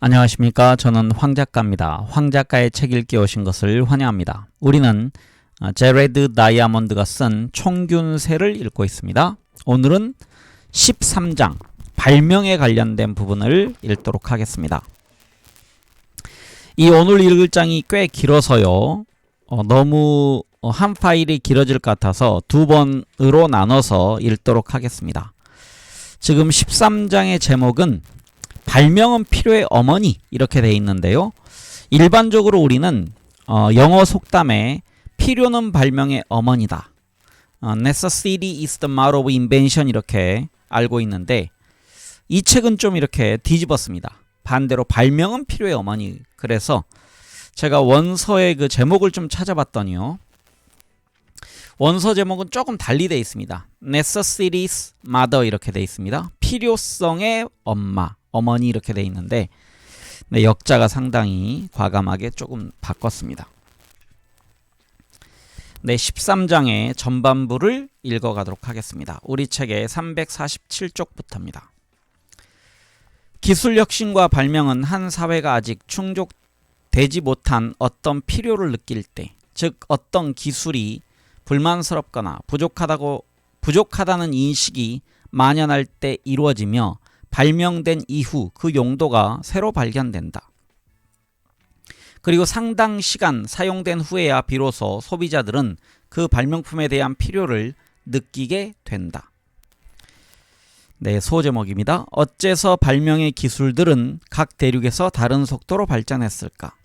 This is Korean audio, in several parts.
안녕하십니까. 저는 황 작가입니다. 황 작가의 책 읽기 오신 것을 환영합니다. 우리는 제레드 다이아몬드가 쓴 총균세를 읽고 있습니다. 오늘은 13장 발명에 관련된 부분을 읽도록 하겠습니다. 이 오늘 읽을 장이 꽤 길어서요. 너무 한 파일이 길어질 것 같아서 두 번으로 나눠서 읽도록 하겠습니다. 지금 13장의 제목은 발명은 필요의 어머니 이렇게 되어 있는데요. 일반적으로 우리는 영어 속담에 필요는 발명의 어머니다. Necessity is the mother of invention 이렇게 알고 있는데 이 책은 좀 이렇게 뒤집었습니다. 반대로 발명은 필요의 어머니. 그래서 제가 원서의 그 제목을 좀 찾아봤더니요. 원서 제목은 조금 달리 되어 있습니다. Necessity's mother 이렇게 되어 있습니다. 필요성의 엄마. 어머니 이렇게 돼 있는데 역자가 상당히 과감하게 조금 바꿨습니다. 13장의 전반부를 읽어가도록 하겠습니다. 우리 책의 347쪽부터입니다. 기술 혁신과 발명은 한 사회가 아직 충족되지 못한 어떤 필요를 느낄 때, 즉 어떤 기술이 불만스럽거나 부족하다는 인식이 만연할 때 이루어지며 발명된 이후 그 용도가 새로 발견된다. 그리고 상당 시간 사용된 후에야 비로소 소비자들은 그 발명품에 대한 필요를 느끼게 된다. 소제목입니다. 어째서 발명의 기술들은 각 대륙에서 다른 속도로 발전했을까?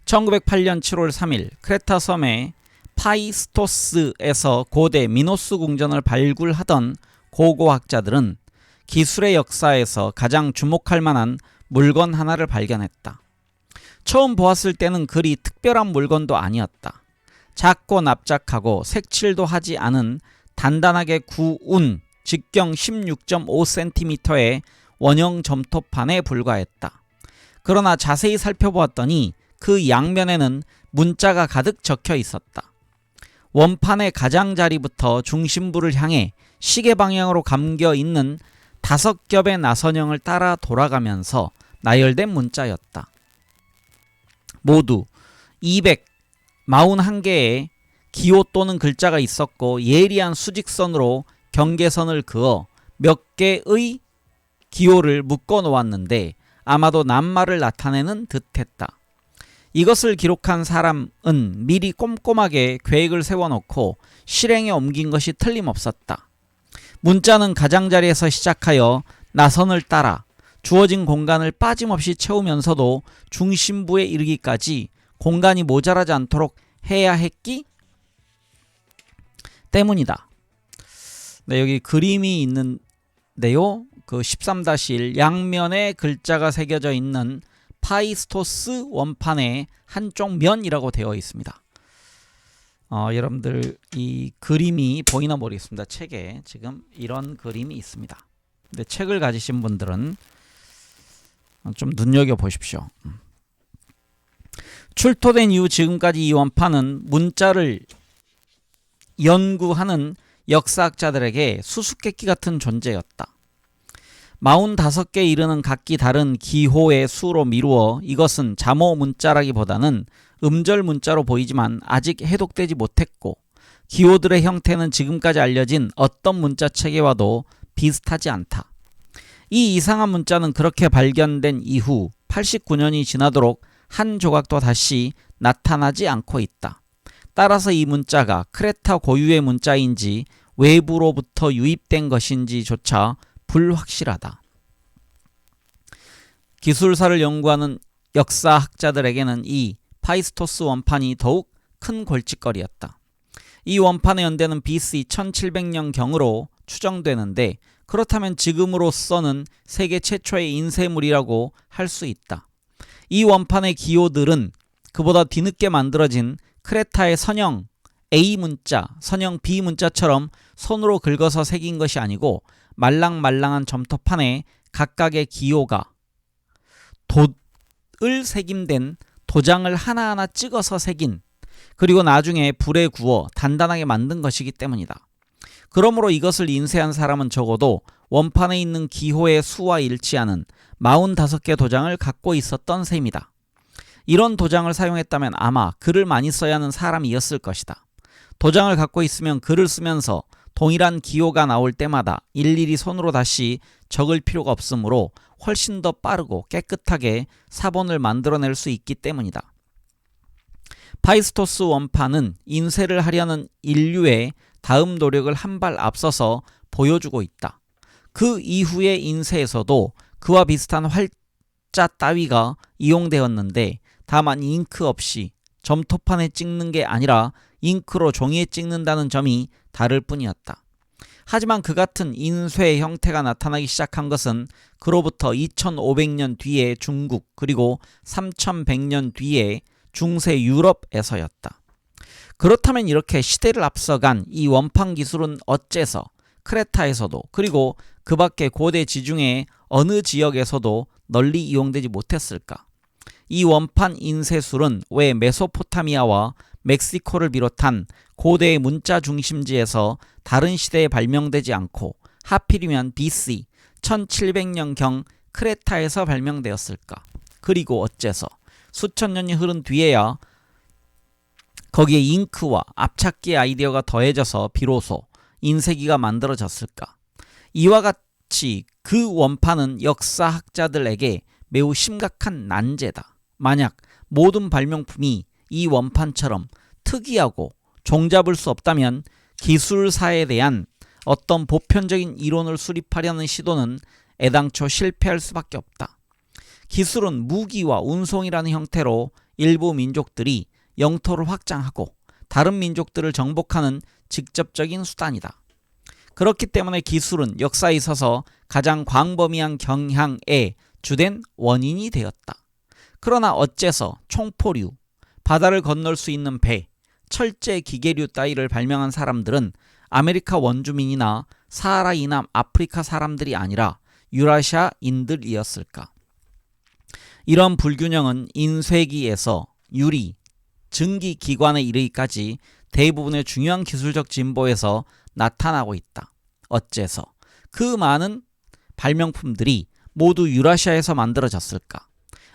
1908년 7월 3일 크레타 섬의 파이스토스에서 고대 미노스 궁전을 발굴하던 고고학자들은 기술의 역사에서 가장 주목할 만한 물건 하나를 발견했다. 처음 보았을 때는 그리 특별한 물건도 아니었다. 작고 납작하고 색칠도 하지 않은 단단하게 구운 직경 16.5cm의 원형 점토판에 불과했다. 그러나 자세히 살펴보았더니 그 양면에는 문자가 가득 적혀 있었다. 원판의 가장자리부터 중심부를 향해 시계 방향으로 감겨 있는 5겹의 나선형을 따라 돌아가면서 나열된 문자였다. 모두 241개의 기호 또는 글자가 있었고 예리한 수직선으로 경계선을 그어 몇 개의 기호를 묶어 놓았는데 아마도 낱말을 나타내는 듯했다. 이것을 기록한 사람은 미리 꼼꼼하게 계획을 세워놓고 실행에 옮긴 것이 틀림없었다. 문자는 가장자리에서 시작하여 나선을 따라 주어진 공간을 빠짐없이 채우면서도 중심부에 이르기까지 공간이 모자라지 않도록 해야 했기 때문이다. 여기 그림이 있는데요. 그 13-1 양면에 글자가 새겨져 있는 파이스토스 원판의 한쪽 면이라고 되어 있습니다. 여러분들 이 그림이 보이나 모르겠습니다. 책에 지금 이런 그림이 있습니다. 근데 책을 가지신 분들은 좀 눈여겨보십시오. 출토된 이후 지금까지 이 원판은 문자를 연구하는 역사학자들에게 수수께끼 같은 존재였다. 45개에 이르는 각기 다른 기호의 수로 미루어 이것은 자모 문자라기보다는 음절 문자로 보이지만 아직 해독되지 못했고 기호들의 형태는 지금까지 알려진 어떤 문자 체계와도 비슷하지 않다. 이 이상한 문자는 그렇게 발견된 이후 89년이 지나도록 한 조각도 다시 나타나지 않고 있다. 따라서 이 문자가 크레타 고유의 문자인지 외부로부터 유입된 것인지조차 불확실하다. 기술사를 연구하는 역사학자들에게는 이 파이스토스 원판이 더욱 큰 골칫거리였다. 이 원판의 연대는 BC 1700년경으로 추정되는데 그렇다면 지금으로서는 세계 최초의 인쇄물이라고 할 수 있다. 이 원판의 기호들은 그보다 뒤늦게 만들어진 크레타의 선형 A 문자, 선형 B 문자처럼 손으로 긁어서 새긴 것이 아니고 말랑말랑한 점토판에 각각의 기호가 돛을 새김된 도장을 하나하나 찍어서 새긴 그리고 나중에 불에 구워 단단하게 만든 것이기 때문이다. 그러므로 이것을 인쇄한 사람은 적어도 원판에 있는 기호의 수와 일치하는 45개 도장을 갖고 있었던 셈이다. 이런 도장을 사용했다면 아마 글을 많이 써야 하는 사람이었을 것이다. 도장을 갖고 있으면 글을 쓰면서 동일한 기호가 나올 때마다 일일이 손으로 다시 적을 필요가 없으므로 훨씬 더 빠르고 깨끗하게 사본을 만들어낼 수 있기 때문이다. 파이스토스 원판은 인쇄를 하려는 인류의 다음 노력을 한 발 앞서서 보여주고 있다. 그 이후의 인쇄에서도 그와 비슷한 활자 따위가 이용되었는데 다만 잉크 없이 점토판에 찍는 게 아니라 잉크로 종이에 찍는다는 점이 다를 뿐이었다. 하지만 그 같은 인쇄 형태가 나타나기 시작한 것은 그로부터 2500년 뒤에 중국 그리고 3100년 뒤에 중세 유럽에서였다. 그렇다면 이렇게 시대를 앞서간 이 원판 기술은 어째서 크레타에서도 그리고 그 밖의 고대 지중해 어느 지역에서도 널리 이용되지 못했을까? 이 원판 인쇄술은 왜 메소포타미아와 멕시코를 비롯한 고대의 문자 중심지에서 다른 시대에 발명되지 않고 하필이면 BC 1700년경 크레타에서 발명되었을까? 그리고 어째서 수천 년이 흐른 뒤에야 거기에 잉크와 압착기 아이디어가 더해져서 비로소 인쇄기가 만들어졌을까? 이와 같이 그 원판은 역사학자들에게 매우 심각한 난제다. 만약 모든 발명품이 이 원판처럼 특이하고 종잡을 수 없다면 기술사에 대한 어떤 보편적인 이론을 수립하려는 시도는 애당초 실패할 수밖에 없다. 기술은 무기와 운송이라는 형태로 일부 민족들이 영토를 확장하고 다른 민족들을 정복하는 직접적인 수단이다. 그렇기 때문에 기술은 역사에 있어서 가장 광범위한 경향의 주된 원인이 되었다. 그러나 어째서 총포류, 바다를 건널 수 있는 배, 철제 기계류 따위를 발명한 사람들은 아메리카 원주민이나 사하라 이남 아프리카 사람들이 아니라 유라시아인들이었을까? 이런 불균형은 인쇄기에서 유리, 증기 기관에 이르기까지 대부분의 중요한 기술적 진보에서 나타나고 있다. 어째서 그 많은 발명품들이 모두 유라시아에서 만들어졌을까?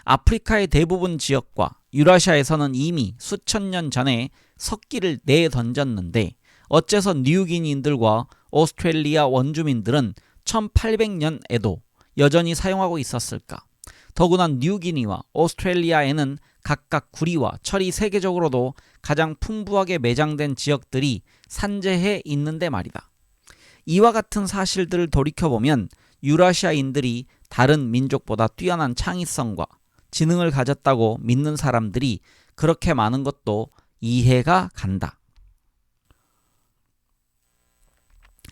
아프리카의 대부분 지역과 유라시아에서는 이미 수천 년 전에 석기를 내던졌는데 어째서 뉴기니인들과 오스트레일리아 원주민들은 1800년에도 여전히 사용하고 있었을까? 더구나 뉴기니와 오스트레일리아에는 각각 구리와 철이 세계적으로도 가장 풍부하게 매장된 지역들이 산재해 있는데 말이다. 이와 같은 사실들을 돌이켜보면 유라시아인들이 다른 민족보다 뛰어난 창의성과 지능을 가졌다고 믿는 사람들이 그렇게 많은 것도 이해가 간다.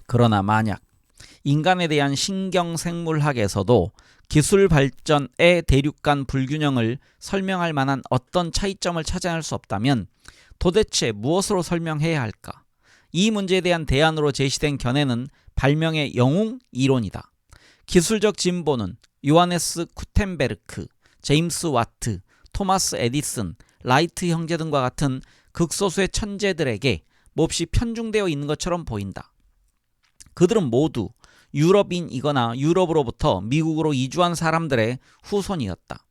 그러나 만약 인간에 대한 신경생물학에서도 기술 발전의 대륙 간 불균형을 설명할 만한 어떤 차이점을 찾아낼 수 없다면 도대체 무엇으로 설명해야 할까? 이 문제에 대한 대안으로 제시된 견해는 발명의 영웅 이론이다. 기술적 진보는 요하네스 구텐베르크, 제임스 와트, 토마스 에디슨, 라이트 형제 등과 같은 극소수의 천재들에게 몹시 편중되어 있는 것처럼 보인다. 그들은 모두 유럽인이거나 유럽으로부터 미국으로 이주한 사람들의 후손이었다.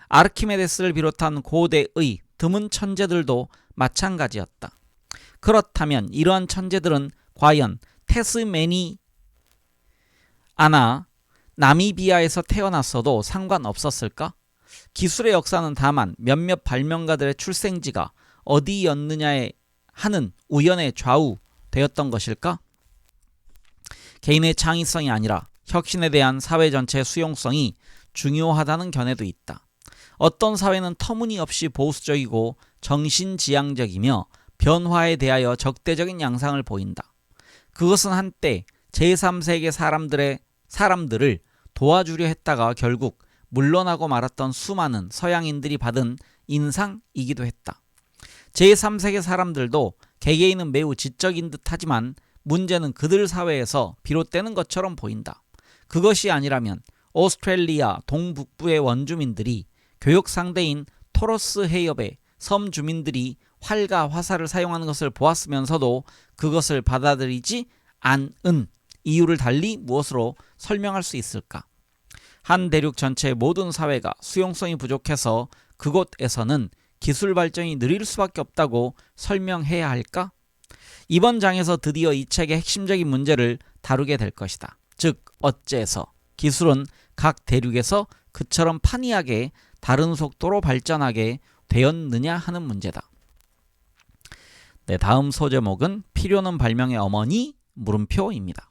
아르키메데스를 비롯한 고대의 드문 천재들도 마찬가지였다. 그렇다면 이러한 천재들은 과연 태스메니아나 나미비아에서 태어났어도 상관없었을까? 기술의 역사는 다만 몇몇 발명가들의 출생지가 어디였느냐에 하는 우연의 좌우되었던 것일까? 개인의 창의성이 아니라 혁신에 대한 사회 전체의 수용성이 중요하다는 견해도 있다. 어떤 사회는 터무니없이 보수적이고 정신지향적이며 변화에 대하여 적대적인 양상을 보인다. 그것은 한때 제3세계 사람들을 도와주려 했다가 결국 물러나고 말았던 수많은 서양인들이 받은 인상이기도 했다. 제3세계 사람들도 개개인은 매우 지적인 듯 하지만 문제는 그들 사회에서 비롯되는 것처럼 보인다. 그것이 아니라면 오스트레일리아 동북부의 원주민들이 교역 상대인 토러스 해협의 섬 주민들이 활과 화살을 사용하는 것을 보았으면서도 그것을 받아들이지 않은 이유를 달리 무엇으로 설명할 수 있을까? 한 대륙 전체의 모든 사회가 수용성이 부족해서 그곳에서는 기술 발전이 느릴 수밖에 없다고 설명해야 할까? 이번 장에서 드디어 이 책의 핵심적인 문제를 다루게 될 것이다. 즉, 어째서 기술은 각 대륙에서 그처럼 판이하게 다른 속도로 발전하게 되었느냐 하는 문제다. 네, 다음 소제목은 필요는 발명의 어머니? 물음표입니다.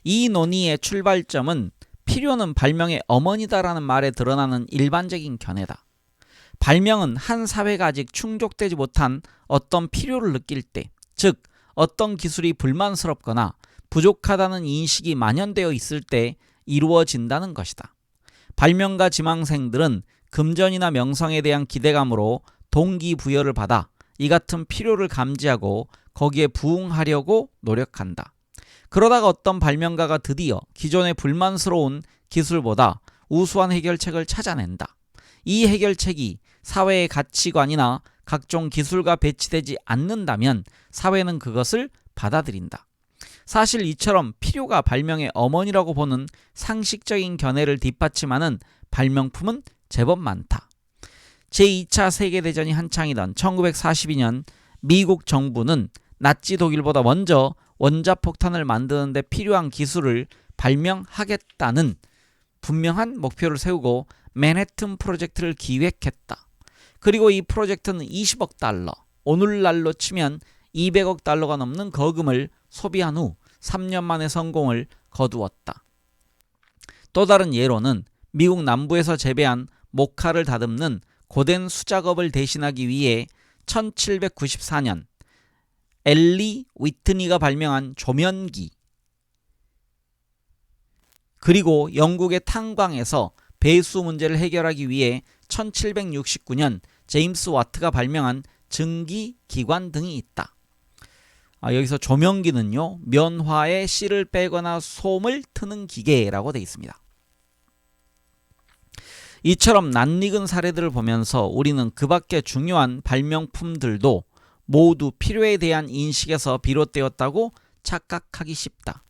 이 논의의 출발점은 필요는 발명의 어머니다라는 말에 드러나는 일반적인 견해다. 발명은 한 사회가 아직 충족되지 못한 어떤 필요를 느낄 때, 즉 어떤 기술이 불만스럽거나 부족하다는 인식이 만연되어 있을 때 이루어진다는 것이다. 발명가 지망생들은 금전이나 명성에 대한 기대감으로 동기부여를 받아 이 같은 필요를 감지하고 거기에 부응하려고 노력한다. 그러다가 어떤 발명가가 드디어 기존의 불만스러운 기술보다 우수한 해결책을 찾아낸다. 이 해결책이 사회의 가치관이나 각종 기술과 배치되지 않는다면 사회는 그것을 받아들인다. 사실 이처럼 필요가 발명의 어머니라고 보는 상식적인 견해를 뒷받침하는 발명품은 제법 많다. 제2차 세계대전이 한창이던 1942년 미국 정부는 나치 독일보다 먼저 원자폭탄을 만드는 데 필요한 기술을 발명하겠다는 분명한 목표를 세우고 맨해튼 프로젝트를 기획했다. 그리고 이 프로젝트는 20억 달러, 오늘날로 치면 200억 달러가 넘는 거금을 소비한 후 3년 만에 성공을 거두었다. 또 다른 예로는 미국 남부에서 재배한 모카를 다듬는 고된 수작업을 대신하기 위해 1794년 엘리 위트니가 발명한 조면기, 그리고 영국의 탄광에서 배수 문제를 해결하기 위해 1769년 제임스 와트가 발명한 증기기관 등이 있다. 여기서 조명기는요, 면화에 씨를 빼거나 솜을 트는 기계라고 되어 있습니다. 이처럼 낯익은 사례들을 보면서 우리는 그 밖에 중요한 발명품들도 모두 필요에 대한 인식에서 비롯되었다고 착각하기 쉽다.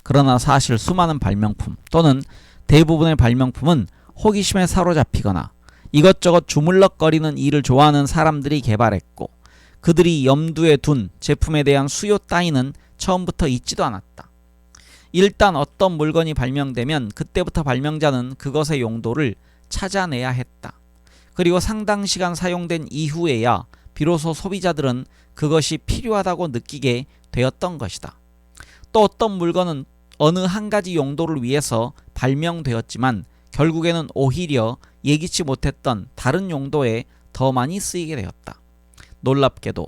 그러나 사실 수많은 발명품 또는 대부분의 발명품은 호기심에 사로잡히거나 이것저것 주물럭거리는 일을 좋아하는 사람들이 개발했고, 그들이 염두에 둔 제품에 대한 수요 따위는 처음부터 있지도 않았다. 일단 어떤 물건이 발명되면 그때부터 발명자는 그것의 용도를 찾아내야 했다. 그리고 상당 시간 사용된 이후에야 비로소 소비자들은 그것이 필요하다고 느끼게 되었던 것이다. 또 어떤 물건은 어느 한 가지 용도를 위해서 발명되었지만 결국에는 오히려 예기치 못했던 다른 용도에 더 많이 쓰이게 되었다. 놀랍게도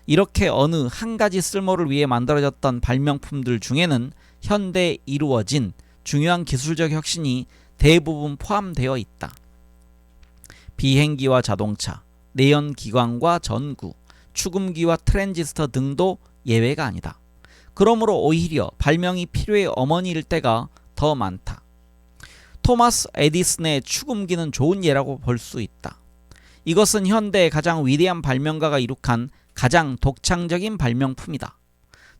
이렇게 어느 한 가지 쓸모를 위해 만들어졌던 발명품들 중에는 현대에 이루어진 중요한 기술적 혁신이 대부분 포함되어 있다. 비행기와 자동차, 내연기관과 전구, 축음기와 트랜지스터 등도 예외가 아니다. 그러므로 오히려 발명이 필요의 어머니일 때가 더 많다. 토마스 에디슨의 축음기는 좋은 예라고 볼 수 있다. 이것은 현대의 가장 위대한 발명가가 이룩한 가장 독창적인 발명품이다.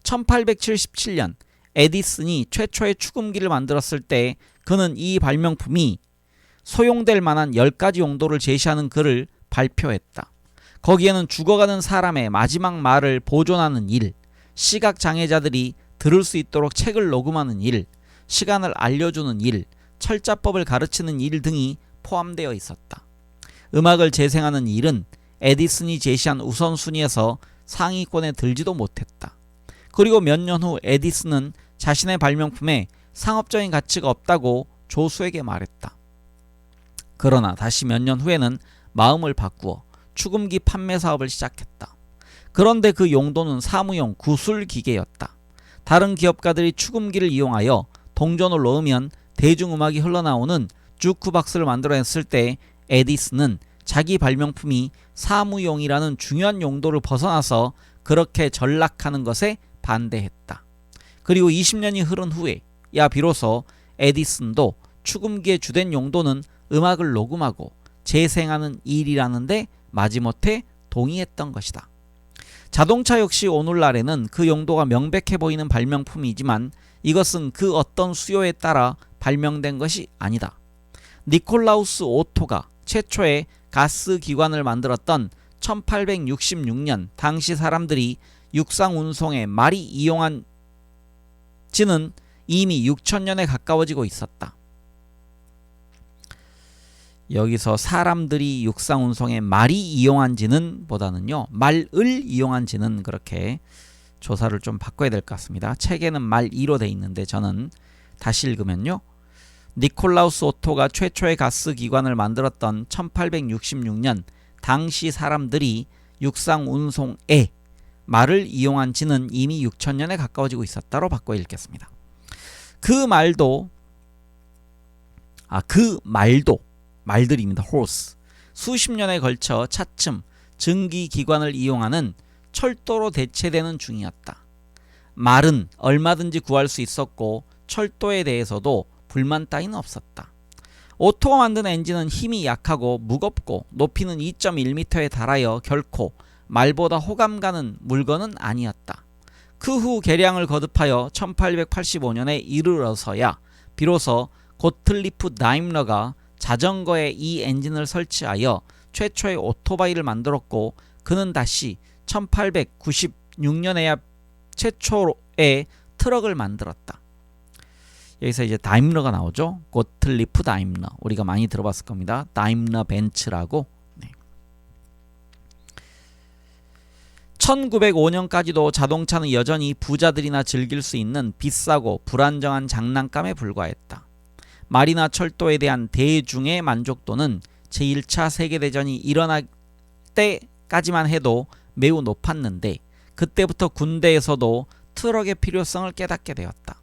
1877년 에디슨이 최초의 축음기를 만들었을 때 그는 이 발명품이 소용될 만한 10가지 용도를 제시하는 글을 발표했다. 거기에는 죽어가는 사람의 마지막 말을 보존하는 일, 시각장애자들이 들을 수 있도록 책을 녹음하는 일, 시간을 알려주는 일, 철자법을 가르치는 일 등이 포함되어 있었다. 음악을 재생하는 일은 에디슨이 제시한 우선순위에서 상위권에 들지도 못했다. 그리고 몇 년 후 에디슨은 자신의 발명품에 상업적인 가치가 없다고 조수에게 말했다. 그러나 다시 몇 년 후에는 마음을 바꾸어 축음기 판매 사업을 시작했다. 그런데 그 용도는 사무용 구술기계였다. 다른 기업가들이 축음기를 이용하여 동전을 넣으면 대중음악이 흘러나오는 주크박스를 만들어냈을 때 에디슨은 자기 발명품이 사무용이라는 중요한 용도를 벗어나서 그렇게 전락하는 것에 반대했다. 그리고 20년이 흐른 후에야 비로소 에디슨도 축음기의 주된 용도는 음악을 녹음하고 재생하는 일이라는데 마지못해 동의했던 것이다. 자동차 역시 오늘날에는 그 용도가 명백해 보이는 발명품이지만 이것은 그 어떤 수요에 따라 발명된 것이 아니다. 니콜라우스 오토가 최초의 가스 기관을 만들었던 1866년 당시 사람들이 육상 운송에 말이 이용한 지는 이미 6천년에 가까워지고 있었다. 여기서 사람들이 육상 운송에 말이 이용한 지는 보다는요, 말을 이용한 지는 그렇게 조사를 좀 바꿔야 될 것 같습니다. 책에는 말 2로 돼 있는데 저는 다시 읽으면요, 니콜라우스 오토가 최초의 가스 기관을 만들었던 1866년 당시 사람들이 육상 운송에 말을 이용한 지는 이미 6천년에 가까워지고 있었다로 바꿔 읽겠습니다. 그 말도 말들입니다. horse. 수십 년에 걸쳐 차츰 증기기관을 이용하는 철도로 대체되는 중이었다. 말은 얼마든지 구할 수 있었고 철도에 대해서도 불만 따위는 없었다. 오토가 만든 엔진은 힘이 약하고 무겁고 높이는 2.1m에 달하여 결코 말보다 호감 가는 물건은 아니었다. 그 후 개량을 거듭하여 1885년에 이르러서야 비로소 고틀리프 다임러가 자전거에 이 엔진을 설치하여 최초의 오토바이를 만들었고 그는 다시 1896년에야 최초의 트럭을 만들었다. 여기서 이제 다임러가 나오죠. 고틀리프 다임러. 우리가 많이 들어봤을 겁니다. 다임러 벤츠라고. 1905년까지도 자동차는 여전히 부자들이나 즐길 수 있는 비싸고 불안정한 장난감에 불과했다. 말이나 철도에 대한 대중의 만족도는 제1차 세계대전이 일어날 때까지만 해도 매우 높았는데 그때부터 군대에서도 트럭의 필요성을 깨닫게 되었다.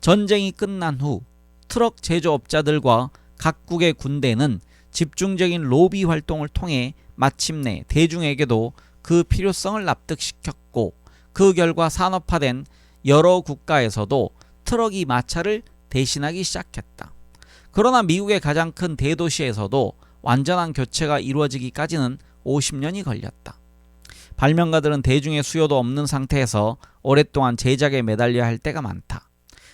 전쟁이 끝난 후 트럭 제조업자들과 각국의 군대는 집중적인 로비 활동을 통해 마침내 대중에게도 그 필요성을 납득시켰고 그 결과 산업화된 여러 국가에서도 트럭이 마차를 대신하기 시작했다. 그러나 미국의 가장 큰 대도시에서도 완전한 교체가 이루어지기까지는 50년이 걸렸다. 발명가들은 대중의 수요도 없는 상태에서 오랫동안 제작에 매달려야 할 때가 많다.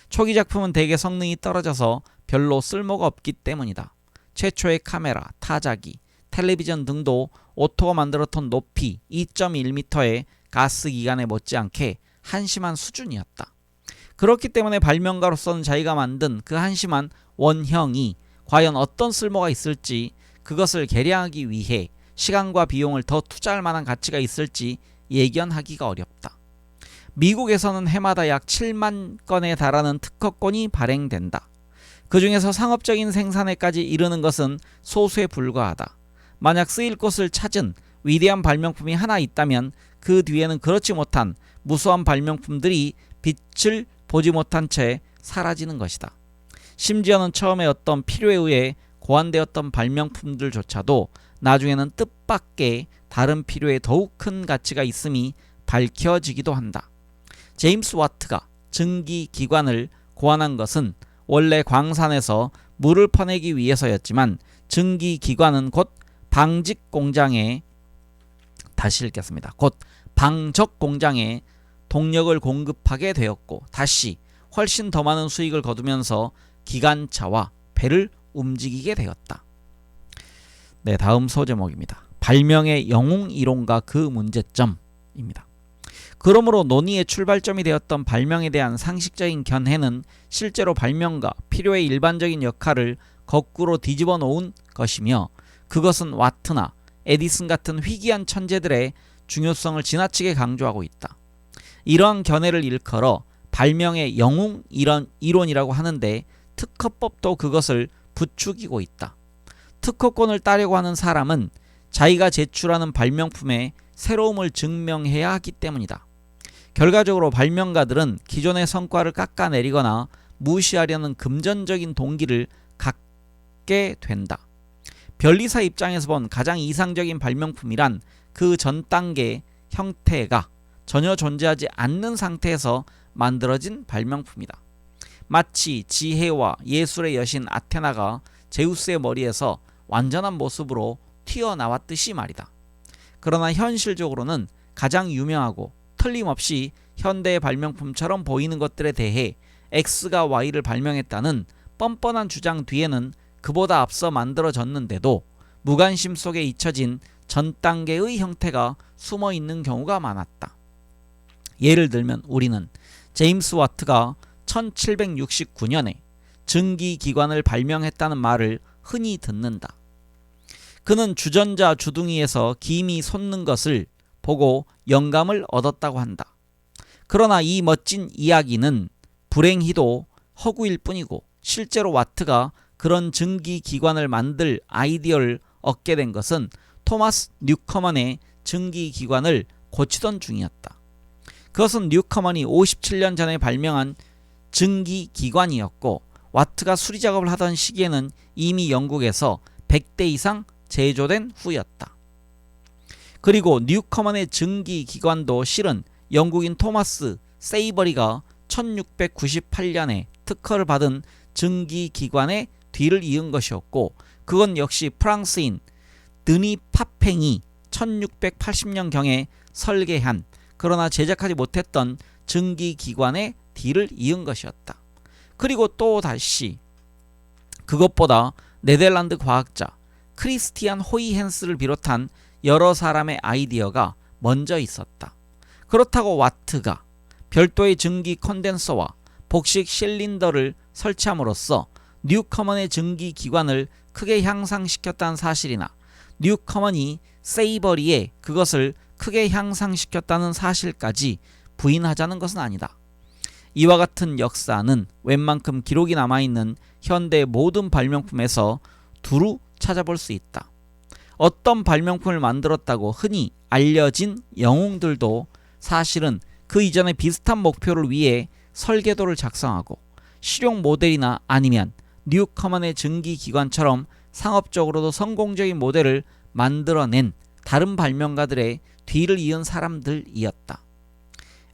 초기 작품은 대개 성능이 떨어져서 별로 쓸모가 없기 때문이다. 최초의 카메라, 타자기, 텔레비전 등도 오토가 만들었던 높이 2.1m의 가스기관에 못지않게 한심한 수준이었다. 그렇기 때문에 발명가로서는 자기가 만든 그 한심한 원형이 과연 어떤 쓸모가 있을지, 그것을 개량하기 위해 시간과 비용을 더 투자할 만한 가치가 있을지 예견하기가 어렵다. 미국에서는 해마다 약 7만 건에 달하는 특허권이 발행된다. 그 중에서 상업적인 생산에까지 이르는 것은 소수에 불과하다. 만약 쓰일 곳을 찾은 위대한 발명품이 하나 있다면 그 뒤에는 그렇지 못한 무수한 발명품들이 빛을 보지 못한 채 사라지는 것이다. 심지어는 처음에 어떤 필요에 의해 고안되었던 발명품들조차도 나중에는 뜻밖의 다른 필요에 더욱 큰 가치가 있음이 밝혀지기도 한다. 제임스 와트가 증기기관을 고안한 것은 원래 광산에서 물을 퍼내기 위해서였지만 증기기관은 곧 방직 공장에 곧 방적 공장에 동력을 공급하게 되었고 다시 훨씬 더 많은 수익을 거두면서 기관차와 배를 움직이게 되었다. 네, 다음 소제목입니다. 발명의 영웅 이론과 그 문제점입니다. 그러므로 논의의 출발점이 되었던 발명에 대한 상식적인 견해는 실제로 발명가, 필요의 일반적인 역할을 거꾸로 뒤집어 놓은 것이며 그것은 와트나 에디슨 같은 희귀한 천재들의 중요성을 지나치게 강조하고 있다. 이러한 견해를 일컬어 발명의 영웅 이론이라고 하는데 특허법도 그것을 부추기고 있다. 특허권을 따려고 하는 사람은 자기가 제출하는 발명품의 새로움을 증명해야 하기 때문이다. 결과적으로 발명가들은 기존의 성과를 깎아내리거나 무시하려는 금전적인 동기를 갖게 된다. 변리사 입장에서 본 가장 이상적인 발명품이란 그 전 단계 형태가 전혀 존재하지 않는 상태에서 만들어진 발명품이다. 마치 지혜와 예술의 여신 아테나가 제우스의 머리에서 완전한 모습으로 튀어나왔듯이 말이다. 그러나 현실적으로는 가장 유명하고 틀림없이 현대의 발명품처럼 보이는 것들에 대해 X가 Y를 발명했다는 뻔뻔한 주장 뒤에는 그보다 앞서 만들어졌는데도 무관심 속에 잊혀진 전 단계의 형태가 숨어 있는 경우가 많았다. 예를 들면 우리는 제임스 와트가 1769년에 증기기관을 발명했다는 말을 흔히 듣는다. 그는 주전자 주둥이에서 김이 솟는 것을 보고 영감을 얻었다고 한다. 그러나 이 멋진 이야기는 불행히도 허구일 뿐이고 실제로 와트가 그런 증기기관을 만들 아이디어를 얻게 된 것은 토마스 뉴커먼의 증기기관을 고치던 중이었다. 그것은 뉴커먼이 57년 전에 발명한 증기기관이었고 와트가 수리작업을 하던 시기에는 이미 영국에서 100대 이상 제조된 후였다. 그리고 뉴커먼의 증기기관도 실은 영국인 토마스 세이버리가 1698년에 특허를 받은 증기기관의 뒤를 이은 것이었고 그건 역시 프랑스인 드니 파팽이 1680년경에 설계한 그러나 제작하지 못했던 증기기관의 뒤를 이은 것이었다. 그리고 또 다시 그것보다 네덜란드 과학자 크리스티안 호이헨스를 비롯한 여러 사람의 아이디어가 먼저 있었다. 그렇다고 와트가 별도의 증기 컨덴서와 복식 실린더를 설치함으로써 뉴커먼의 증기기관을 크게 향상시켰다는 사실이나 뉴커먼이 세이버리에 그것을 크게 향상시켰다는 사실까지 부인하자는 것은 아니다. 이와 같은 역사는 웬만큼 기록이 남아있는 현대의 모든 발명품에서 두루 찾아볼 수 있다. 어떤 발명품을 만들었다고 흔히 알려진 영웅들도 사실은 그 이전에 비슷한 목표를 위해 설계도를 작성하고 실용 모델이나 아니면 뉴커먼의 증기기관처럼 상업적으로도 성공적인 모델을 만들어낸 다른 발명가들의 뒤를 이은 사람들이었다.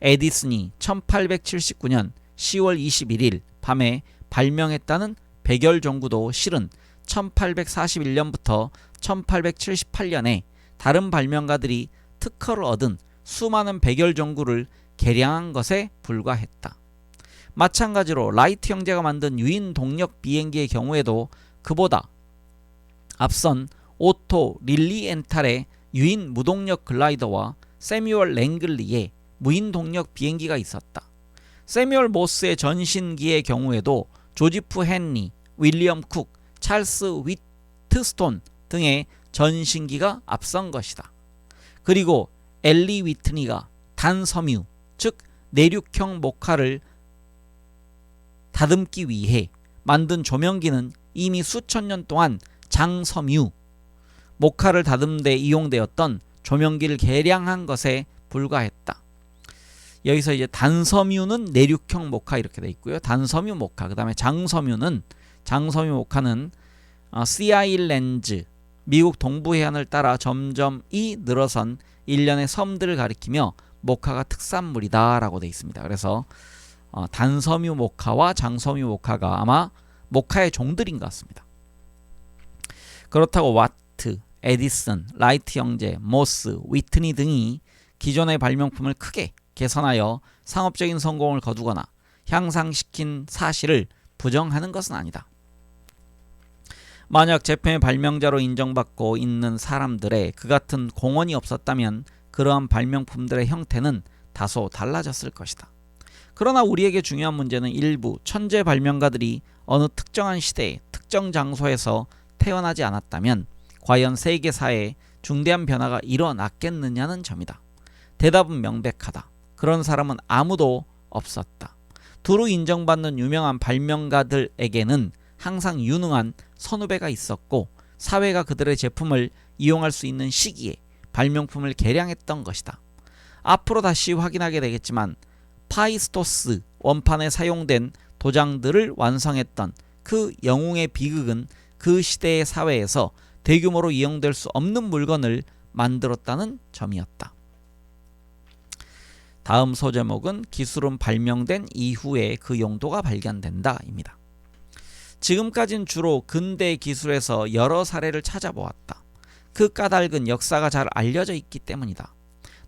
에디슨이 1879년 10월 21일 밤에 발명했다는 백열전구도 실은 1841년부터 1878년에 다른 발명가들이 특허를 얻은 수많은 백열전구를 개량한 것에 불과했다. 마찬가지로 라이트 형제가 만든 유인 동력 비행기의 경우에도 그보다 앞선 오토 릴리엔탈의 유인 무동력 글라이더와 세뮤얼 랭글리의 무인 동력 비행기가 있었다. 세뮤얼 모스의 전신기의 경우에도 조지프 헨리, 윌리엄 쿡, 찰스 위트스톤 등의 전신기가 앞선 것이다. 그리고 엘리 위트니가 단섬유, 즉 내륙형 목화를 다듬기 위해 만든 조명기는 이미 수천 년 동안 장섬유, 목화를 다듬는 데 이용되었던 조명기를 개량한 것에 불과했다. 여기서 이제 단섬유는 내륙형 목화 이렇게 돼 있고요. 단섬유 목화, 그 다음에 장섬유 목화는 씨아이 렌즈, 미국 동부 해안을 따라 점점 늘어선 일련의 섬들을 가리키며 목화가 특산물이다 라고 되어 있습니다. 그래서 단섬유 목화와 장섬유 목화가 아마 목화의 종들인 것 같습니다. 그렇다고 와트, 에디슨, 라이트 형제, 모스, 위트니 등이 기존의 발명품을 크게 개선하여 상업적인 성공을 거두거나 향상시킨 사실을 부정하는 것은 아니다. 만약 제품의 발명자로 인정받고 있는 사람들의 그 같은 공헌이 없었다면 그러한 발명품들의 형태는 다소 달라졌을 것이다. 그러나 우리에게 중요한 문제는 일부 천재 발명가들이 어느 특정한 시대에 특정 장소에서 태어나지 않았다면 과연 세계사에 중대한 변화가 일어났겠느냐는 점이다. 대답은 명백하다. 그런 사람은 아무도 없었다. 두루 인정받는 유명한 발명가들에게는 항상 유능한 선후배가 있었고 사회가 그들의 제품을 이용할 수 있는 시기에 발명품을 개량했던 것이다. 앞으로 다시 확인하게 되겠지만 파이스토스 원판에 사용된 도장들을 완성했던 그 영웅의 비극은 그 시대의 사회에서 대규모로 이용될 수 없는 물건을 만들었다는 점이었다. 다음 소제목은 기술은 발명된 이후에 그 용도가 발견된다 입니다. 지금까지는 주로 근대 기술에서 여러 사례를 찾아보았다. 그 까닭은 역사가 잘 알려져 있기 때문이다.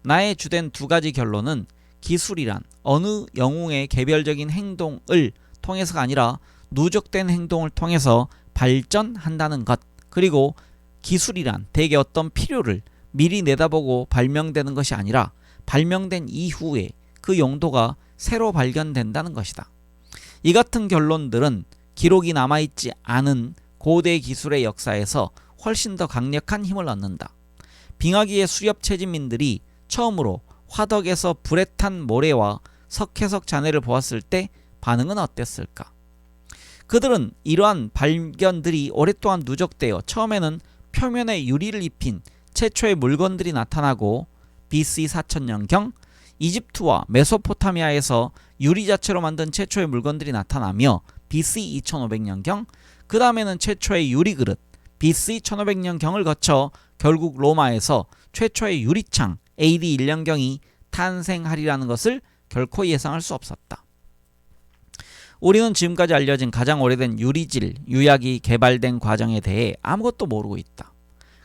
나의 주된 두 가지 결론은 기술이란 어느 영웅의 개별적인 행동을 통해서가 아니라 누적된 행동을 통해서 발전한다는 것, 그리고 기술이란 대개 어떤 필요를 미리 내다보고 발명되는 것이 아니라 발명된 이후에 그 용도가 새로 발견된다는 것이다. 이 같은 결론들은 기록이 남아있지 않은 고대 기술의 역사에서 훨씬 더 강력한 힘을 얻는다. 빙하기의 수렵 채집민들이 처음으로 화덕에서 불에 탄 모래와 석회석 잔해를 보았을 때 반응은 어땠을까? 그들은 이러한 발견들이 오랫동안 누적되어 처음에는 표면에 유리를 입힌 최초의 물건들이 나타나고 BC 4000년경 이집트와 메소포타미아에서 유리 자체로 만든 최초의 물건들이 나타나며 BC 2500년경, 그 다음에는 최초의 유리그릇 BC 1500년경을 거쳐 결국 로마에서 최초의 유리창 AD 1년경이 탄생하리라는 것을 결코 예상할 수 없었다. 우리는 지금까지 알려진 가장 오래된 유리질, 유약이 개발된 과정에 대해 아무것도 모르고 있다.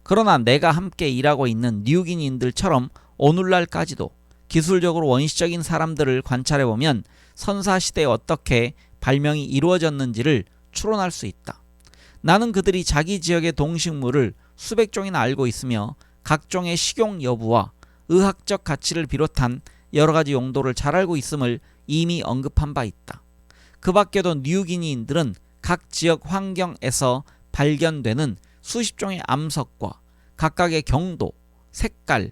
그러나 내가 함께 일하고 있는 뉴기니인들처럼 오늘날까지도 기술적으로 원시적인 사람들을 관찰해보면 선사시대에 어떻게 발명이 이루어졌는지를 추론할 수 있다. 나는 그들이 자기 지역의 동식물을 수백 종이나 알고 있으며 각종의 식용 여부와 의학적 가치를 비롯한 여러 가지 용도를 잘 알고 있음을 이미 언급한 바 있다. 그 밖에도 뉴기니인들은 각 지역 환경에서 발견되는 수십 종의 암석과 각각의 경도, 색깔,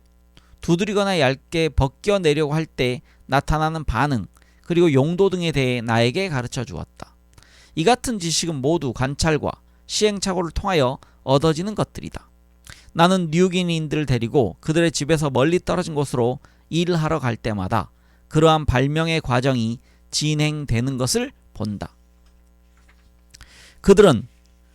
두드리거나 얇게 벗겨내려고 할 때 나타나는 반응, 그리고 용도 등에 대해 나에게 가르쳐 주었다. 이 같은 지식은 모두 관찰과 시행착오를 통하여 얻어지는 것들이다. 나는 뉴기니인들을 데리고 그들의 집에서 멀리 떨어진 곳으로 일을 하러 갈 때마다 그러한 발명의 과정이 진행되는 것을 본다. 그들은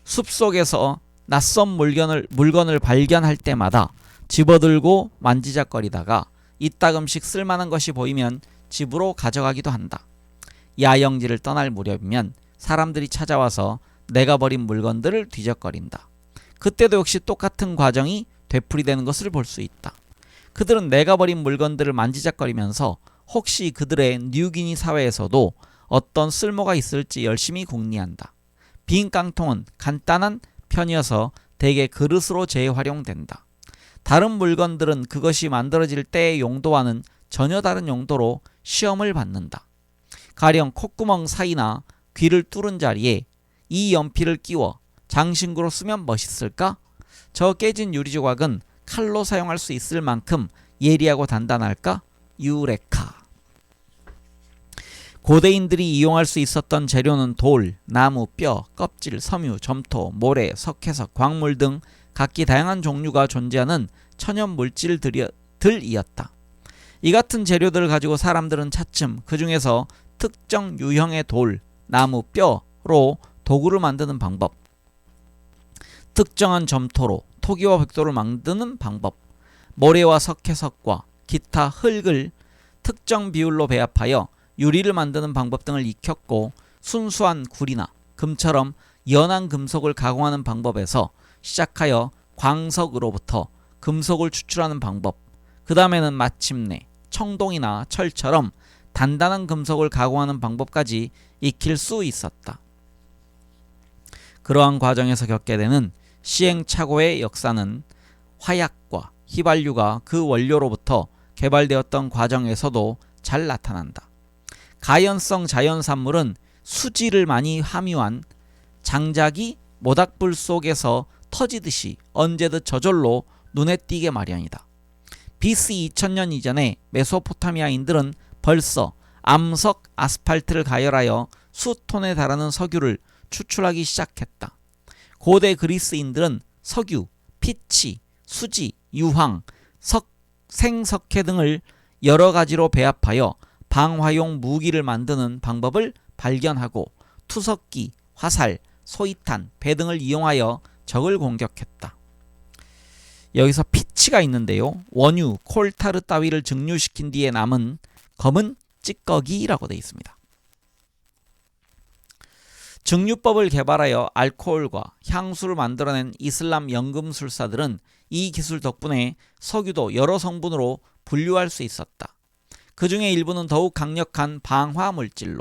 숲속에서 낯선 물건을 발견할 때마다 집어들고 만지작거리다가 이따금씩 쓸만한 것이 보이면 집으로 가져가기도 한다. 야영지를 떠날 무렵이면 사람들이 찾아와서 내가 버린 물건들을 뒤적거린다. 그때도 역시 똑같은 과정이 되풀이되는 것을 볼 수 있다. 그들은 내가 버린 물건들을 만지작거리면서 혹시 그들의 뉴기니 사회에서도 어떤 쓸모가 있을지 열심히 궁리한다. 빈 깡통은 간단한 편이어서 대개 그릇으로 재활용된다. 다른 물건들은 그것이 만들어질 때의 용도와는 전혀 다른 용도로 시험을 받는다. 가령 콧구멍 사이나 귀를 뚫은 자리에 이 연필을 끼워 장신구로 쓰면 멋있을까? 저 깨진 유리 조각은 칼로 사용할 수 있을 만큼 예리하고 단단할까? 유레카. 고대인들이 이용할 수 있었던 재료는 돌, 나무, 뼈, 껍질, 섬유, 점토, 모래, 석회석, 광물 등 각기 다양한 종류가 존재하는 천연 물질들이었다. 이 같은 재료들을 가지고 사람들은 차츰 그 중에서 특정 유형의 돌, 나무, 뼈로 도구를 만드는 방법, 특정한 점토로 토기와 벽돌을 만드는 방법, 모래와 석회석과 기타 흙을 특정 비율로 배합하여 유리를 만드는 방법 등을 익혔고, 순수한 구리나 금처럼 연한 금속을 가공하는 방법에서 시작하여 광석으로부터 금속을 추출하는 방법, 그 다음에는 마침내 청동이나 철처럼 단단한 금속을 가공하는 방법까지 익힐 수 있었다. 그러한 과정에서 겪게 되는 시행착오의 역사는 화약과 휘발유가 그 원료로부터 개발되었던 과정에서도 잘 나타난다. 가연성 자연산물은 수질을 많이 함유한 장작이 모닥불 속에서 터지듯이 언제든 저절로 눈에 띄게 마련이다. BC 2000년 이전에 메소포타미아인들은 벌써 암석 아스팔트를 가열하여 수톤에 달하는 석유를 추출하기 시작했다. 고대 그리스인들은 석유, 피치, 수지, 유황, 생석회 등을 여러 가지로 배합하여 방화용 무기를 만드는 방법을 발견하고 투석기, 화살, 소이탄, 배 등을 이용하여 적을 공격했다. 여기서 피치가 있는데요. 원유, 콜타르 따위를 증류시킨 뒤에 남은 검은 찌꺼기라고 되어 있습니다. 증류법을 개발하여 알코올과 향수를 만들어낸 이슬람 연금술사들은 이 기술 덕분에 석유도 여러 성분으로 분류할 수 있었다. 그 중에 일부는 더욱 강력한 방화 물질로,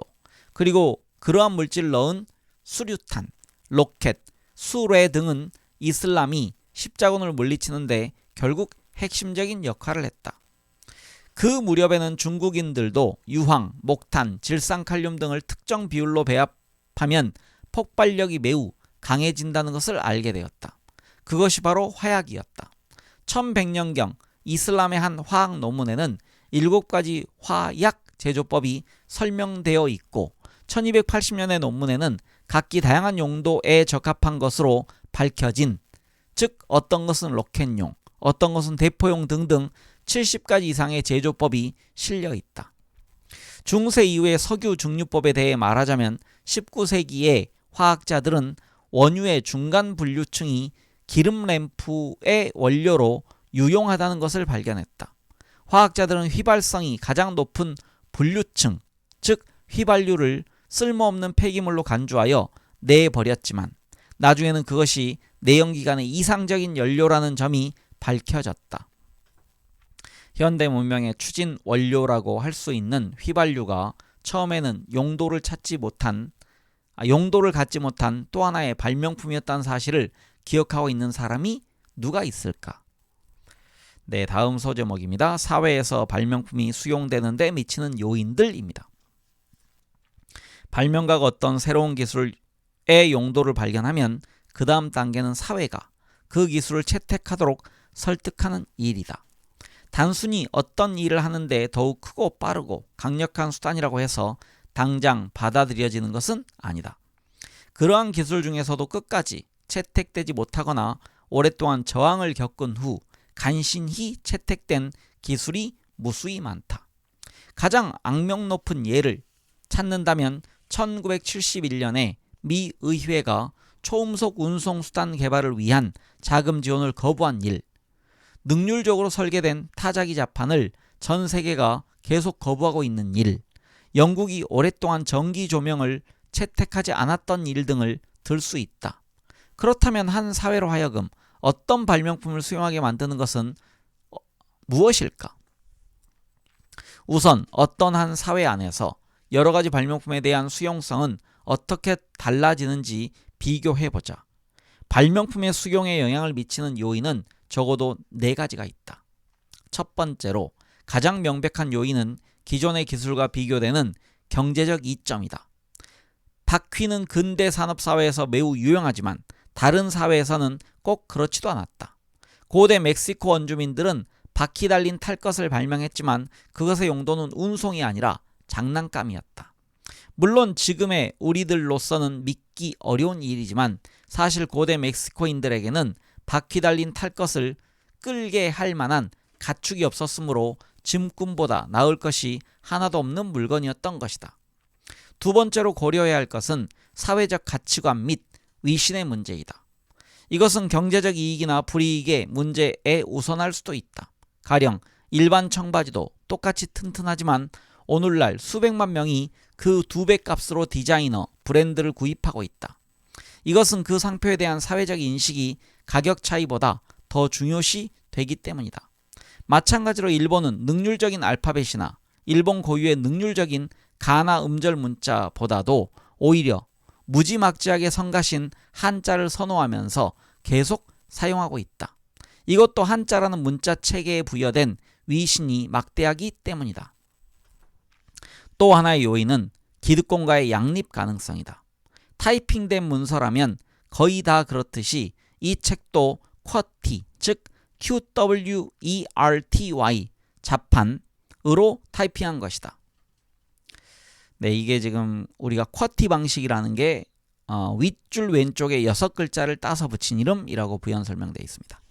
그리고 그러한 물질을 넣은 수류탄, 로켓, 수레 등은 이슬람이 십자군을 물리치는데 결국 핵심적인 역할을 했다. 그 무렵에는 중국인들도 유황, 목탄, 질산칼륨 등을 특정 비율로 배합하면 폭발력이 매우 강해진다는 것을 알게 되었다. 그것이 바로 화약이었다. 1100년경 이슬람의 한 화학 논문에는 7가지 화약 제조법이 설명되어 있고 1280년의 논문에는 각기 다양한 용도에 적합한 것으로 밝혀진, 즉 어떤 것은 로켓용, 어떤 것은 대포용 등등 70가지 이상의 제조법이 실려 있다. 중세 이후의 석유 증류법에 대해 말하자면 19세기의 화학자들은 원유의 중간 분류층이 기름 램프의 원료로 유용하다는 것을 발견했다. 화학자들은 휘발성이 가장 높은 분류층, 즉 휘발유를 쓸모없는 폐기물로 간주하여 내버렸지만 나중에는 그것이 내연기관의 이상적인 연료라는 점이 밝혀졌다. 현대 문명의 추진 원료라고 할 수 있는 휘발유가 처음에는 용도를 갖지 못한 또 하나의 발명품이었다는 사실을 기억하고 있는 사람이 누가 있을까? 네, 다음 소제목입니다. 사회에서 발명품이 수용되는 데 미치는 요인들입니다. 발명가가 어떤 새로운 기술의 용도를 발견하면 그 다음 단계는 사회가 그 기술을 채택하도록 설득하는 일이다. 단순히 어떤 일을 하는데 더욱 크고 빠르고 강력한 수단이라고 해서 당장 받아들여지는 것은 아니다. 그러한 기술 중에서도 끝까지 채택되지 못하거나 오랫동안 저항을 겪은 후 간신히 채택된 기술이 무수히 많다. 가장 악명 높은 예를 찾는다면 1971년에 미 의회가 초음속 운송수단 개발을 위한 자금 지원을 거부한 일, 능률적으로 설계된 타자기 자판을 전 세계가 계속 거부하고 있는 일, 영국이 오랫동안 전기 조명을 채택하지 않았던 일 등을 들 수 있다. 그렇다면 한 사회로 하여금 어떤 발명품을 수용하게 만드는 것은 무엇일까? 우선 어떤 한 사회 안에서 여러 가지 발명품에 대한 수용성은 어떻게 달라지는지 비교해보자. 발명품의 수용에 영향을 미치는 요인은 적어도 4가지가 있다. 첫 번째로 가장 명백한 요인은 기존의 기술과 비교되는 경제적 이점이다. 바퀴는 근대 산업사회에서 매우 유용하지만 다른 사회에서는 꼭 그렇지도 않았다. 고대 멕시코 원주민들은 바퀴 달린 탈 것을 발명했지만 그것의 용도는 운송이 아니라 장난감이었다. 물론 지금의 우리들로서는 믿기 어려운 일이지만 사실 고대 멕시코인들에게는 바퀴 달린 탈 것을 끌게 할 만한 가축이 없었으므로 짐꾼보다 나을 것이 하나도 없는 물건이었던 것이다. 두 번째로 고려해야 할 것은 사회적 가치관 및 위신의 문제이다. 이것은 경제적 이익이나 불이익의 문제에 우선할 수도 있다. 가령 일반 청바지도 똑같이 튼튼하지만 오늘날 수백만 명이 그 2배 값으로 디자이너 브랜드를 구입하고 있다. 이것은 그 상표에 대한 사회적 인식이 가격 차이보다 더 중요시 되기 때문이다. 마찬가지로 일본은 능률적인 알파벳이나 일본 고유의 능률적인 가나 음절 문자보다도 오히려 무지막지하게 성가신 한자를 선호하면서 계속 사용하고 있다. 이것도 한자라는 문자 체계에 부여된 위신이 막대하기 때문이다. 또 하나의 요인은 기득권과의 양립 가능성이다. 타이핑된 문서라면 거의 다 그렇듯이 이 책도 쿼티, 즉 QWERTY 자판으로 타이핑한 것이다. 네, 이게 지금 우리가 쿼티 방식이라는 게 윗줄 왼쪽에 6글자를 따서 붙인 이름이라고 부연 설명되어 있습니다.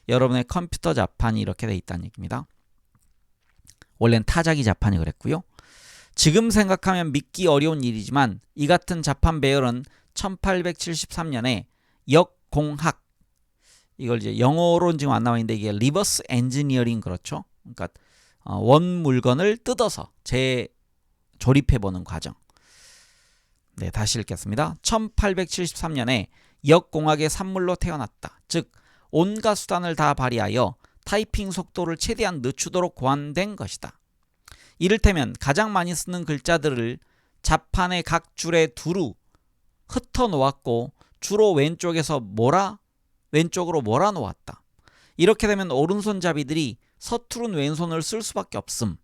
여러분의 컴퓨터 자판이 이렇게 되어 있다는 얘기입니다. 원래는 타자기 자판이 그랬고요. 지금 생각하면 믿기 어려운 일이지만 이 같은 자판 배열은 1873년에 역공학, 이걸 이제 영어로는 지금 안 나와 있는데 이게 리버스 엔지니어링, 그렇죠? 그러니까 원 물건을 뜯어서 재조립해보는 과정. 네, 다시 읽겠습니다. 1873년에 역공학의 산물로 태어났다. 즉 온갖 수단을 다 발휘하여 타이핑 속도를 최대한 늦추도록 고안된 것이다. 이를테면 가장 많이 쓰는 글자들을 자판의 각 줄에 두루 흩어 놓았고 주로 왼쪽으로 몰아 놓았다. 이렇게 되면 오른손잡이들이 서투른 왼손을 쓸 수밖에 없음.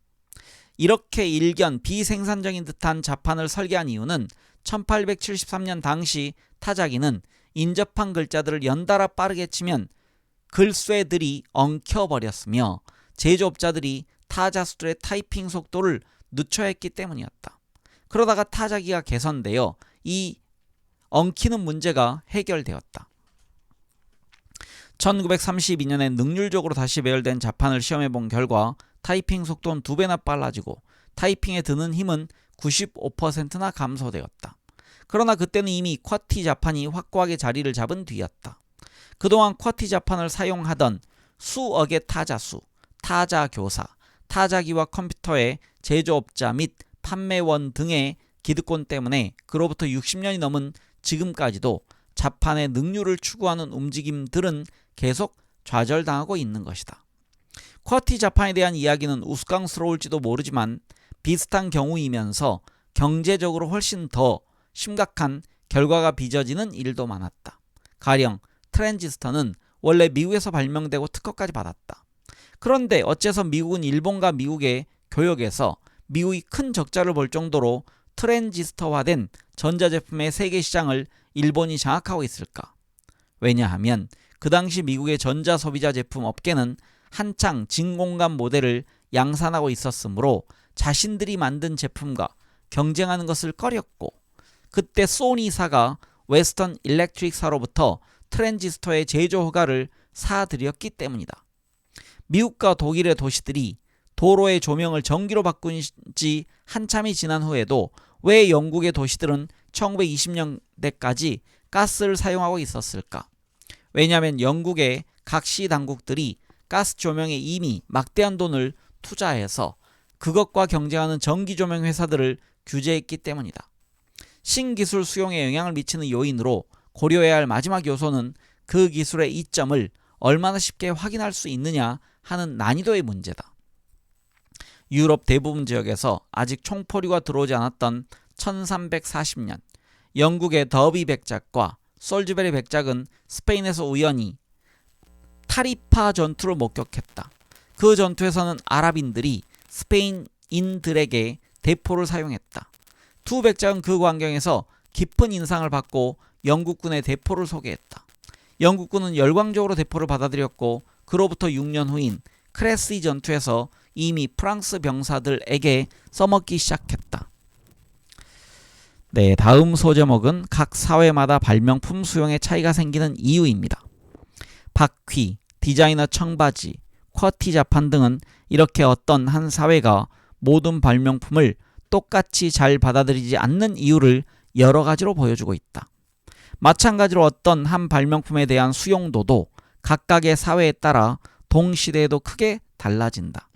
이렇게 일견 비생산적인 듯한 자판을 설계한 이유는 1873년 당시 타자기는 인접한 글자들을 연달아 빠르게 치면 글쇠들이 엉켜버렸으며 제조업자들이 타자수들의 타이핑 속도를 늦춰야 했기 때문이었다. 그러다가 타자기가 개선되어 이 엉키는 문제가 해결되었다. 1932년에 능률적으로 다시 배열된 자판을 시험해본 결과 타이핑 속도는 2배나 빨라지고 타이핑에 드는 힘은 95%나 감소되었다. 그러나 그때는 이미 쿼티 자판이 확고하게 자리를 잡은 뒤였다. 그동안 쿼티 자판을 사용하던 수억의 타자수, 타자교사, 타자기와 컴퓨터의 제조업자 및 판매원 등의 기득권 때문에 그로부터 60년이 넘은 지금까지도 자판의 능률을 추구하는 움직임들은 계속 좌절당하고 있는 것이다. 쿼티 자판에 대한 이야기는 우스꽝스러울지도 모르지만 비슷한 경우이면서 경제적으로 훨씬 더 심각한 결과가 빚어지는 일도 많았다. 가령 트랜지스터는 원래 미국에서 발명되고 특허까지 받았다. 그런데 어째서 미국은 일본과 미국의 교역에서 미국이 큰 적자를 볼 정도로 트랜지스터화된 전자제품의 세계 시장을 일본이 장악하고 있을까? 왜냐하면 그 당시 미국의 전자소비자 제품 업계는 한창 진공관 모델을 양산하고 있었으므로 자신들이 만든 제품과 경쟁하는 것을 꺼렸고, 그때 소니사가 웨스턴 일렉트릭사로부터 트랜지스터의 제조 허가를 사들였기 때문이다. 미국과 독일의 도시들이 도로의 조명을 전기로 바꾼 지 한참이 지난 후에도 왜 영국의 도시들은 1920년대까지 가스를 사용하고 있었을까? 왜냐하면 영국의 각 시 당국들이 가스 조명에 이미 막대한 돈을 투자해서 그것과 경쟁하는 전기 조명 회사들을 규제했기 때문이다. 신기술 수용에 영향을 미치는 요인으로 고려해야 할 마지막 요소는 그 기술의 이점을 얼마나 쉽게 확인할 수 있느냐 하는 난이도의 문제다. 유럽 대부분 지역에서 아직 총포류가 들어오지 않았던 1340년 영국의 더비 백작과 솔즈베리 백작은 스페인에서 우연히 타리파 전투를 목격했다. 그 전투에서는 아랍인들이 스페인인들에게 대포를 사용했다. 두 백작은 그 광경에서 깊은 인상을 받고 영국군의 대포를 소개했다. 영국군은 열광적으로 대포를 받아들였고 그로부터 6년 후인 크레스이 전투에서 이미 프랑스 병사들에게 써먹기 시작했다. 네, 다음 소제목은 각 사회마다 발명품 수용에 차이가 생기는 이유입니다. 바퀴, 디자이너 청바지, 쿼티 자판 등은 이렇게 어떤 한 사회가 모든 발명품을 똑같이 잘 받아들이지 않는 이유를 여러 가지로 보여주고 있다. 마찬가지로 어떤 한 발명품에 대한 수용도도 각각의 사회에 따라 동시대에도 크게 달라진다.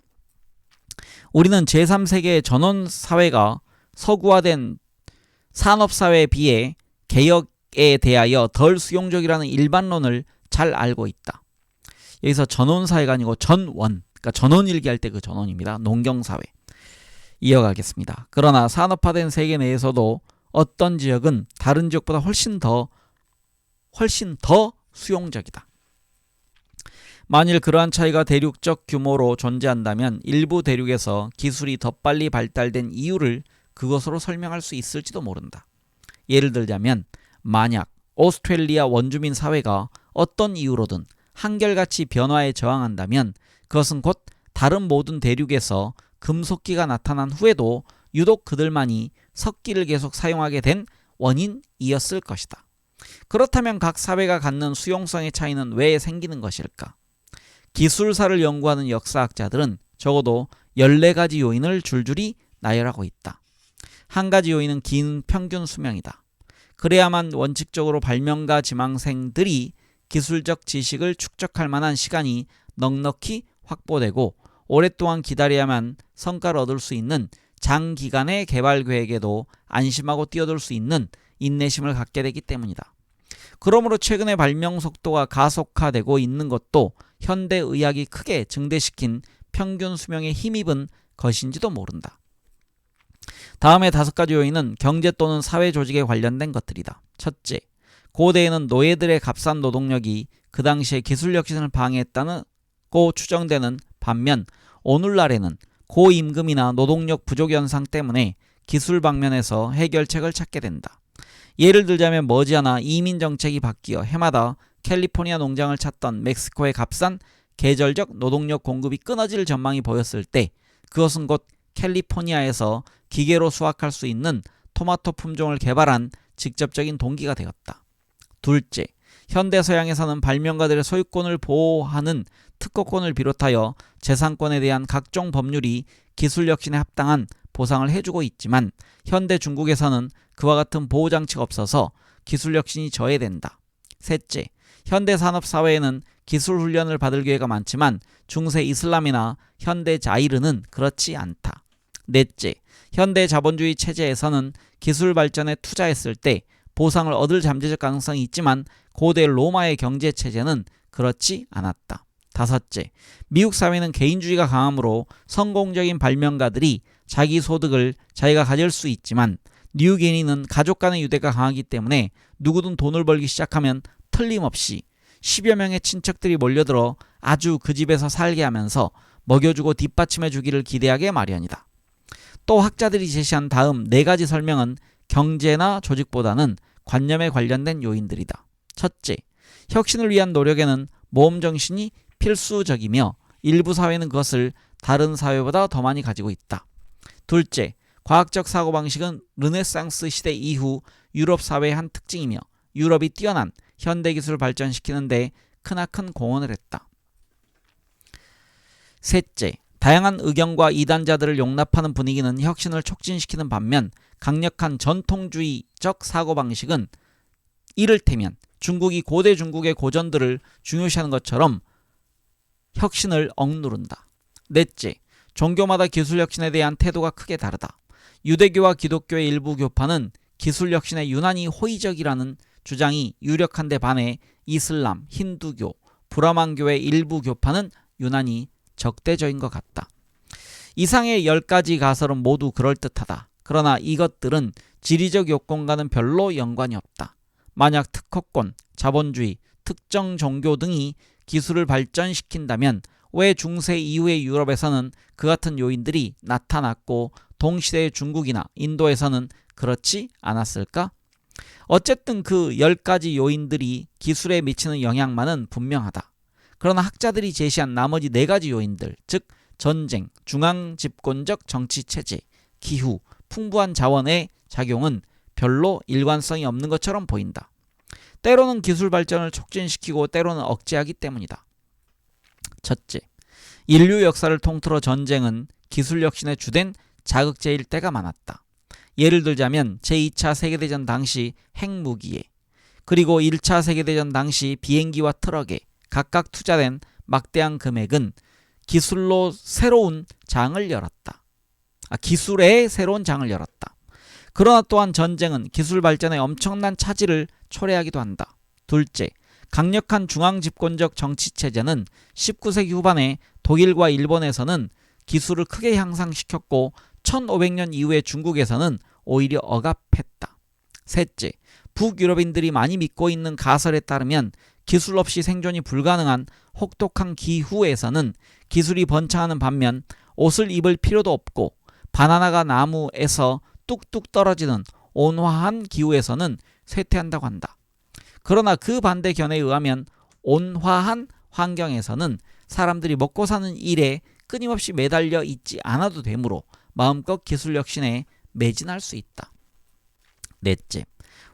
우리는 제3세계의 전원사회가 서구화된 산업사회에 비해 개혁에 대하여 덜 수용적이라는 일반론을 잘 알고 있다. 여기서 전원사회가 아니고 전원, 그러니까 전원일기 할 때 그 전원입니다. 농경사회. 이어가겠습니다. 그러나 산업화된 세계 내에서도 어떤 지역은 다른 지역보다 훨씬 더 수용적이다. 만일 그러한 차이가 대륙적 규모로 존재한다면 일부 대륙에서 기술이 더 빨리 발달된 이유를 그것으로 설명할 수 있을지도 모른다. 예를 들자면 만약 오스트레일리아 원주민 사회가 어떤 이유로든 한결같이 변화에 저항한다면 그것은 곧 다른 모든 대륙에서 금속기가 나타난 후에도 유독 그들만이 석기를 계속 사용하게 된 원인이었을 것이다. 그렇다면 각 사회가 갖는 수용성의 차이는 왜 생기는 것일까? 기술사를 연구하는 역사학자들은 적어도 14가지 요인을 줄줄이 나열하고 있다. 한 가지 요인은 긴 평균 수명이다. 그래야만 원칙적으로 발명가 지망생들이 기술적 지식을 축적할 만한 시간이 넉넉히 확보되고 오랫동안 기다려야만 성과를 얻을 수 있는 장기간의 개발 계획에도 안심하고 뛰어들 수 있는 인내심을 갖게 되기 때문이다. 그러므로 최근에 발명 속도가 가속화되고 있는 것도 현대의학이 크게 증대시킨 평균 수명에 힘입은 것인지도 모른다. 다음의 5가지 요인은 경제 또는 사회 조직에 관련된 것들이다. 첫째, 고대에는 노예들의 값싼 노동력이 그 당시에 기술 혁신을 방해했다고 추정되는 반면 오늘날에는 고임금이나 노동력 부족 현상 때문에 기술 방면에서 해결책을 찾게 된다. 예를 들자면 머지않아 이민 정책이 바뀌어 해마다 캘리포니아 농장을 찾던 멕시코의 값싼 계절적 노동력 공급이 끊어질 전망이 보였을 때 그것은 곧 캘리포니아에서 기계로 수확할 수 있는 토마토 품종을 개발한 직접적인 동기가 되었다. 둘째, 현대 서양에서는 발명가들의 소유권을 보호하는 특허권을 비롯하여 재산권에 대한 각종 법률이 기술 혁신에 합당한 보상을 해주고 있지만 현대 중국에서는 그와 같은 보호장치가 없어서 기술 혁신이 저해된다. 셋째, 현대 산업사회에는 기술 훈련을 받을 기회가 많지만 중세 이슬람이나 현대 자이르는 그렇지 않다. 넷째, 현대 자본주의 체제에서는 기술 발전에 투자했을 때 보상을 얻을 잠재적 가능성이 있지만 고대 로마의 경제 체제는 그렇지 않았다. 다섯째, 미국 사회는 개인주의가 강하므로 성공적인 발명가들이 자기 소득을 자기가 가질 수 있지만 뉴기니는 가족 간의 유대가 강하기 때문에 누구든 돈을 벌기 시작하면 틀림없이 10여 명의 친척들이 몰려들어 아주 그 집에서 살게 하면서 먹여주고 뒷받침해 주기를 기대하게 마련이다. 또 학자들이 제시한 다음 4가지 설명은 경제나 조직보다는 관념에 관련된 요인들이다. 첫째, 혁신을 위한 노력에는 모험정신이 필수적이며 일부 사회는 그것을 다른 사회보다 더 많이 가지고 있다. 둘째, 과학적 사고방식은 르네상스 시대 이후 유럽 사회의 한 특징이며 유럽이 뛰어난 현대기술을 발전시키는 데 크나큰 공헌을 했다. 셋째, 다양한 의견과 이단자들을 용납하는 분위기는 혁신을 촉진시키는 반면 강력한 전통주의적 사고방식은 이를테면 중국이 고대 중국의 고전들을 중요시하는 것처럼 혁신을 억누른다. 넷째, 종교마다 기술혁신에 대한 태도가 크게 다르다. 유대교와 기독교의 일부 교파는 기술혁신에 유난히 호의적이라는 주장이 유력한 데 반해 이슬람, 힌두교, 브라만교의 일부 교파는 유난히 적대적인 것 같다. 이상의 10가지 가설은 모두 그럴듯하다. 그러나 이것들은 지리적 요건과는 별로 연관이 없다. 만약 특허권, 자본주의, 특정 종교 등이 기술을 발전시킨다면 왜 중세 이후의 유럽에서는 그 같은 요인들이 나타났고 동시대의 중국이나 인도에서는 그렇지 않았을까? 어쨌든 그 10가지 요인들이 기술에 미치는 영향만은 분명하다. 그러나 학자들이 제시한 나머지 4가지 요인들, 즉 전쟁, 중앙집권적 정치체제, 기후, 풍부한 자원의 작용은 별로 일관성이 없는 것처럼 보인다. 때로는 기술 발전을 촉진시키고 때로는 억제하기 때문이다. 첫째, 인류 역사를 통틀어 전쟁은 기술 혁신의 주된 자극제일 때가 많았다. 예를 들자면 제2차 세계대전 당시 핵무기에 그리고 1차 세계대전 당시 비행기와 트럭에 각각 투자된 막대한 금액은 기술의 새로운 장을 열었다. 그러나 또한 전쟁은 기술 발전에 엄청난 차질을 초래하기도 한다. 둘째, 강력한 중앙집권적 정치체제는 19세기 후반에 독일과 일본에서는 기술을 크게 향상시켰고 1500년 이후에 중국에서는 오히려 억압했다. 셋째, 북유럽인들이 많이 믿고 있는 가설에 따르면 기술 없이 생존이 불가능한 혹독한 기후에서는 기술이 번창하는 반면 옷을 입을 필요도 없고 바나나가 나무에서 뚝뚝 떨어지는 온화한 기후에서는 쇠퇴한다고 한다. 그러나 그 반대견에 의하면 온화한 환경에서는 사람들이 먹고 사는 일에 끊임없이 매달려 있지 않아도 되므로 마음껏 기술 혁신에 매진할 수 있다. 넷째,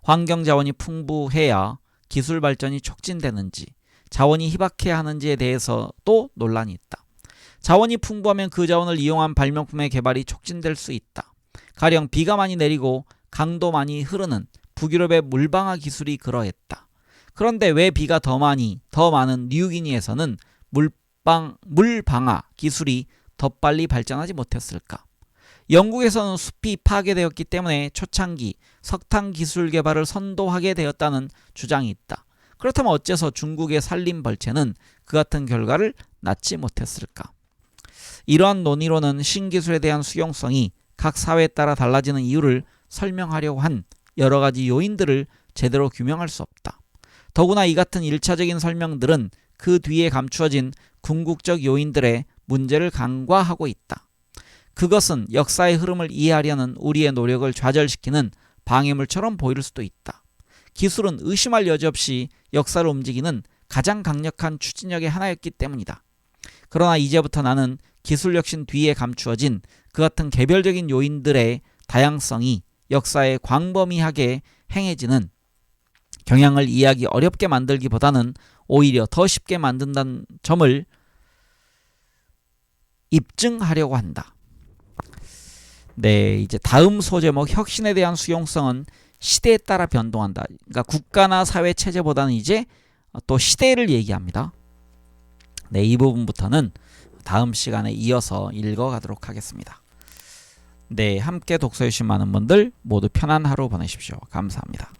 환경 자원이 풍부해야 기술 발전이 촉진되는지 자원이 희박해야 하는지에 대해서도 논란이 있다. 자원이 풍부하면 그 자원을 이용한 발명품의 개발이 촉진될 수 있다. 가령 비가 많이 내리고 강도 많이 흐르는 북유럽의 물방아 기술이 그러했다. 그런데 왜 비가 더 많은 뉴기니에서는 물방아 기술이 더 빨리 발전하지 못했을까? 영국에서는 숲이 파괴되었기 때문에 초창기 석탄 기술 개발을 선도하게 되었다는 주장이 있다. 그렇다면 어째서 중국의 산림벌채는 그 같은 결과를 낳지 못했을까? 이러한 논의로는 신기술에 대한 수용성이 각 사회에 따라 달라지는 이유를 설명하려고 한 여러 가지 요인들을 제대로 규명할 수 없다. 더구나 이 같은 1차적인 설명들은 그 뒤에 감추어진 궁극적 요인들의 문제를 간과하고 있다. 그것은 역사의 흐름을 이해하려는 우리의 노력을 좌절시키는 방해물처럼 보일 수도 있다. 기술은 의심할 여지 없이 역사를 움직이는 가장 강력한 추진력의 하나였기 때문이다. 그러나 이제부터 나는 기술 혁신 뒤에 감추어진 그 같은 개별적인 요인들의 다양성이 역사에 광범위하게 행해지는 경향을 이해하기 어렵게 만들기보다는 오히려 더 쉽게 만든다는 점을 입증하려고 한다. 네, 이제 다음 소제목 혁신에 대한 수용성은 시대에 따라 변동한다. 그러니까 국가나 사회 체제보다는 이제 또 시대를 얘기합니다. 네, 이 부분부터는 다음 시간에 이어서 읽어가도록 하겠습니다. 네, 함께 독서해주신 많은 분들 모두 편한 하루 보내십시오. 감사합니다.